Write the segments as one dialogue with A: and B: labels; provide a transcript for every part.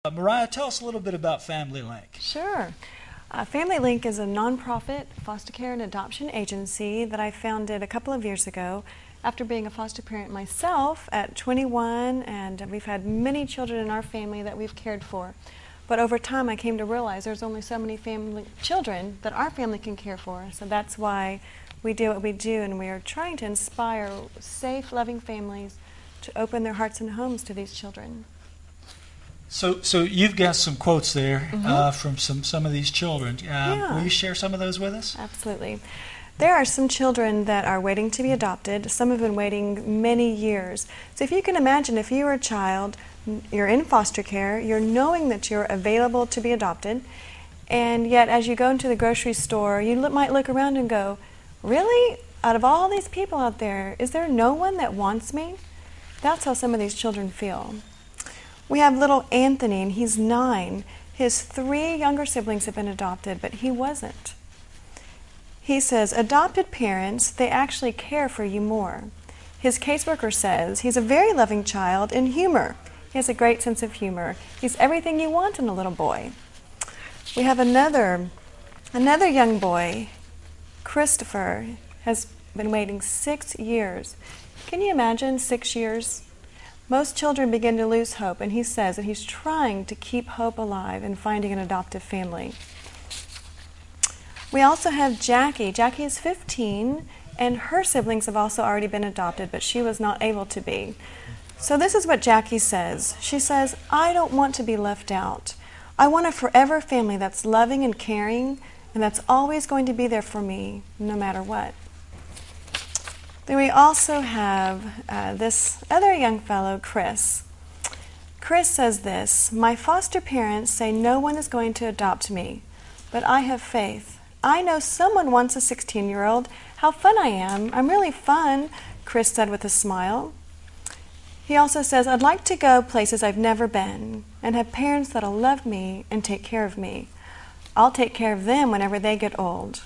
A: Mariah, tell us a little bit about Family Link.
B: Sure. Family Link is a nonprofit foster care and adoption agency that I founded a couple of years ago after being a foster parent myself at 21, and we've had many children in our family that we've cared for. But over time I came to realize there's only so many children that our family can care for, so that's why we do what we do, and we are trying to inspire safe, loving families to open their hearts and homes to these children.
A: So you've got some quotes there from some of these children.
B: Yeah.
A: Will you share some of those with us?
B: Absolutely. There are some children that are waiting to be adopted. Some have been waiting many years. So if you can imagine, if you were a child, you're in foster care, you're knowing that you're available to be adopted, and yet as you go into the grocery store, you might look around and go, really? Out of all these people out there, is there no one that wants me? That's how some of these children feel. We have little Anthony, and he's 9. His 3 younger siblings have been adopted, but he wasn't. He says, adopted parents, they actually care for you more. His caseworker says he's a very loving child in humor. He has a great sense of humor. He's everything you want in a little boy. We have another young boy, Christopher, has been waiting 6 years. Can you imagine 6 years? Most children begin to lose hope, and he says that he's trying to keep hope alive in finding an adoptive family. We also have Jackie. Jackie is 15, and her siblings have also already been adopted, but she was not able to be. So this is what Jackie says. She says, I don't want to be left out. I want a forever family that's loving and caring, and that's always going to be there for me, no matter what. Then we also have this other young fellow, Chris. Chris says this, my foster parents say no one is going to adopt me, but I have faith. I know someone wants a 16-year-old. How fun I am. I'm really fun, Chris said with a smile. He also says, I'd like to go places I've never been and have parents that'll love me and take care of me. I'll take care of them whenever they get old.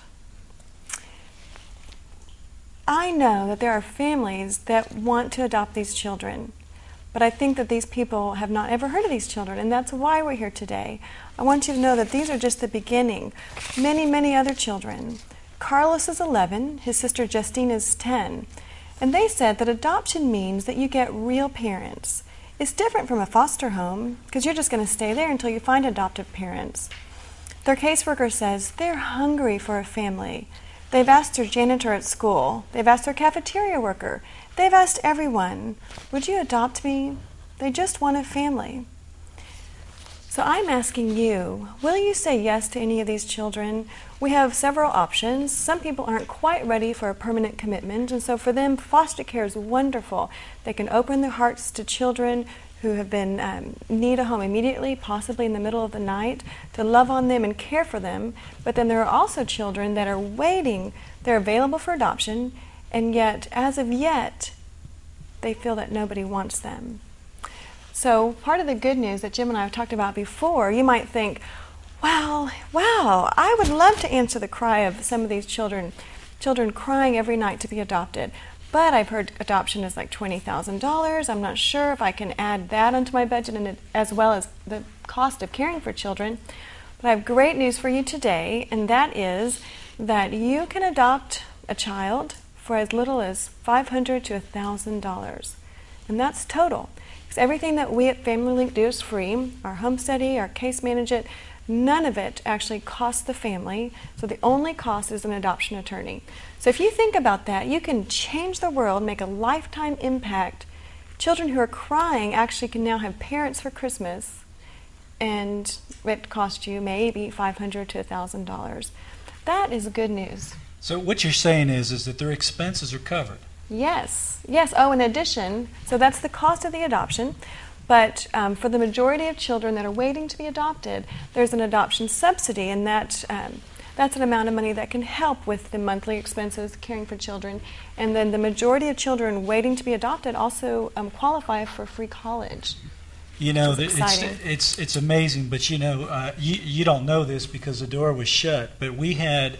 B: I know that there are families that want to adopt these children, but I think that these people have not ever heard of these children, and that's why we're here today. I want you to know that these are just the beginning. Many, many other children. Carlos is 11, his sister Justine is 10, and they said that adoption means that you get real parents. It's different from a foster home, because you're just going to stay there until you find adoptive parents. Their caseworker says they're hungry for a family. They've asked their janitor at school. They've asked their cafeteria worker. They've asked everyone, would you adopt me? They just want a family. So I'm asking you, will you say yes to any of these children? We have several options. Some people aren't quite ready for a permanent commitment, and so for them, foster care is wonderful. They can open their hearts to children who have been need a home immediately, possibly in the middle of the night, to love on them and care for them. But then there are also children that are waiting. They're available for adoption, and yet, as of yet, they feel that nobody wants them. So part of the good news that Jim and I have talked about before, you might think, wow, I would love to answer the cry of some of these children crying every night to be adopted. But I've heard adoption is like $20,000. I'm not sure if I can add that onto my budget, and as well as the cost of caring for children. But I have great news for you today, and that is that you can adopt a child for as little as $500 to $1,000. And that's total. Because everything that we at Family Link do is free. Our home study, our case management, none of it actually costs the family, so the only cost is an adoption attorney. So if you think about that, you can change the world, make a lifetime impact. Children who are crying actually can now have parents for Christmas, and it costs you maybe $500 to $1,000. That is good news.
A: So what you're saying is that their expenses are covered.
B: Yes. Oh, in addition, so that's the cost of the adoption. But for the majority of children that are waiting to be adopted, there's an adoption subsidy, and that's an amount of money that can help with the monthly expenses caring for children. And then the majority of children waiting to be adopted also qualify for free college.
A: You know, it's amazing, but you know, you don't know this because the door was shut, but we had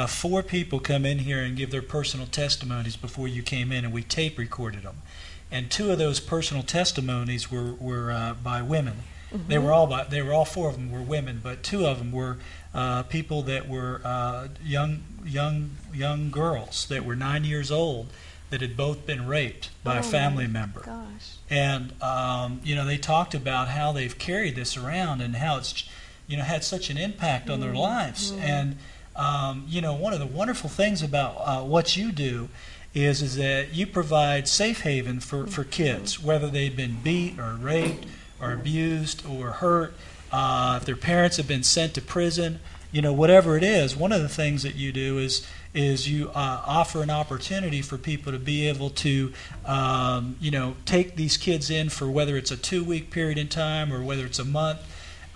A: 4 people come in here and give their personal testimonies before you came in, and we tape recorded them. And 2 of those personal testimonies were by women. They were all four of them were women, but two of them were people that were young girls that were 9 years old that had both been raped by a family member.
B: Gosh.
A: And they talked about how they've carried this around and how it's had such an impact on their lives. And one of the wonderful things about what you do is that you provide safe haven for kids, whether they've been beat or raped or abused or hurt, if their parents have been sent to prison, whatever it is. One of the things that you do is you offer an opportunity for people to be able to take these kids in for whether it's a 2-week period in time or whether it's a month.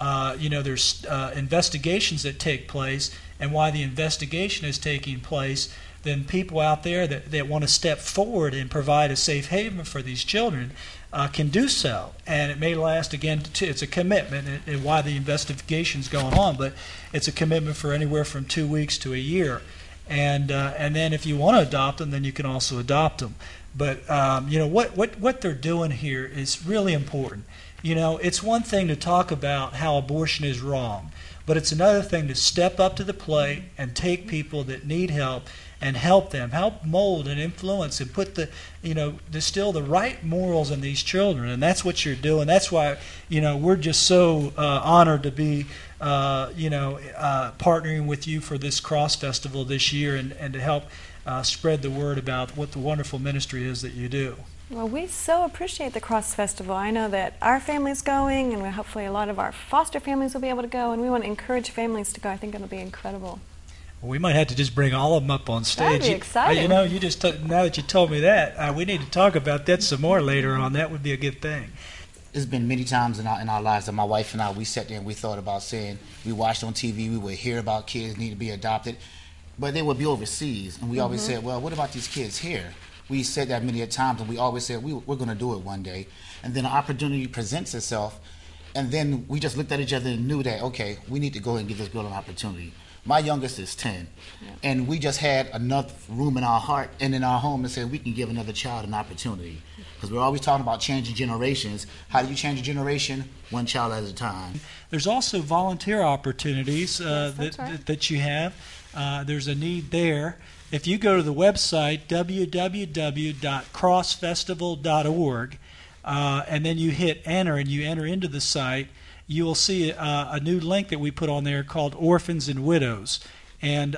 A: There's investigations that take place, and while the investigation is taking place, then people out there that want to step forward and provide a safe haven for these children can do so. And it may last, again, it's a commitment, and while the investigation's going on, but it's a commitment for anywhere from 2 weeks to a year. And then if you want to adopt them, then you can also adopt them. But what they're doing here is really important. It's one thing to talk about how abortion is wrong, but it's another thing to step up to the plate and take people that need help and help them, help mold and influence and put distill the right morals in these children. And that's what you're doing. That's why, we're just so honored to be, partnering with you for this Cross Festival this year and to help spread the word about what the wonderful ministry is that you do.
B: Well, we so appreciate the Cross Festival. I know that our family's going, and hopefully a lot of our foster families will be able to go, and we want to encourage families to go. I think it'll be incredible.
A: Well, we might have to just bring all of them up on stage.
B: That'd be exciting.
A: Now that you told me that, we need to talk about that some more later on. That would be a good thing.
C: There's been many times in our lives that my wife and I, we sat there and we thought about saying, we watched on TV, we would hear about kids need to be adopted, but they would be overseas. And we always said, well, what about these kids here? We said that many times, and we always said, we're going to do it one day. And then an opportunity presents itself, and then we just looked at each other and knew that, okay, we need to go ahead and give this girl an opportunity. My youngest is 10, and we just had enough room in our heart and in our home to say we can give another child an opportunity. Because we're always talking about changing generations. How do you change a generation? One child at a time.
A: There's also volunteer opportunities that you have. There's a need there. If you go to the website, www.crossfestival.org, and then you hit enter and you enter into the site, you will see a new link that we put on there called Orphans and Widows. And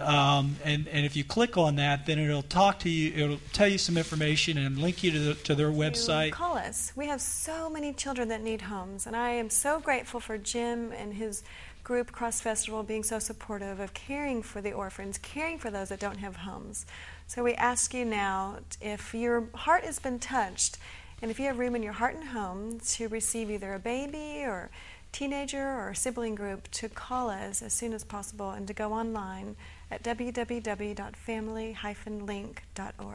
A: if you click on that, then it'll talk to you. It'll tell you some information and link you to their website.
B: Call us. We have so many children that need homes, and I am so grateful for Jim and his group Cross Festival being so supportive of caring for the orphans, caring for those that don't have homes. So we ask you now, if your heart has been touched, and if you have room in your heart and home to receive either a baby or teenager or sibling group, to call us as soon as possible and to go online at www.family-link.org.